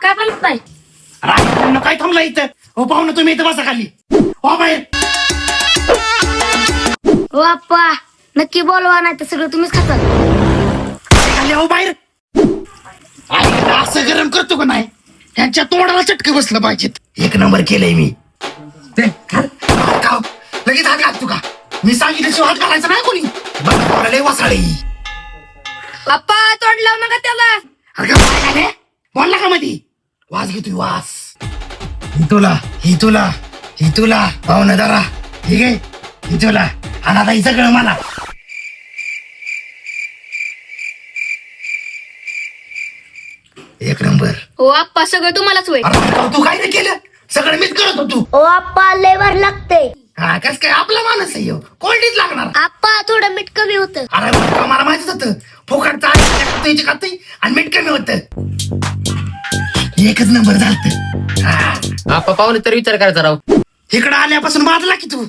काय बोलत नाही? राजकारण काय थांबला इथं? हो पाहुणं तुम्ही इथं बसा खाली. हो बाहेर. ओ आप्पा नक्की बोलवा, नाही तर सगळं तुम्हीच खाता. खाली हो बाहेर. असं गरम करतो का नाही? यांच्या तोंडाला चटकं बसलं पाहिजेत. एक नंबर केलंय मी. ते, खाल. खाव. लगेच हात घालतो का? मी सांगितल्याशिवाय हात घालायचा नाही कोणी. बघ लय वसाळी. आप्पा तोंड लावू नका त्याला. अरे का काय झाले? बोलला का मधी? वास घेतोय वास. ही तुला पाहुणं जरा ठीक आहे. ही तुला आणि आता ही सगळं मला. एक नंबर. ओ आप्पा सगळं तुम्हालाच होय. अरे तू काय नाही केलं? सगळं मीच करत होतो. ओ आप्पा लय भारी लागते. हा कस काय आपला माणूस आहे ह्यो. कोल्डीच लागणार. आप्पा थोडं मीठ कमी होतं. अरे मला माहितीच होतं. फुकटचा खातोय आणि मीठ कमी होतं. एकच नंबर झालत. आप्पा पाहुणे तर विचार करायचा राव. इकडं आल्यापासून बाजला की तू.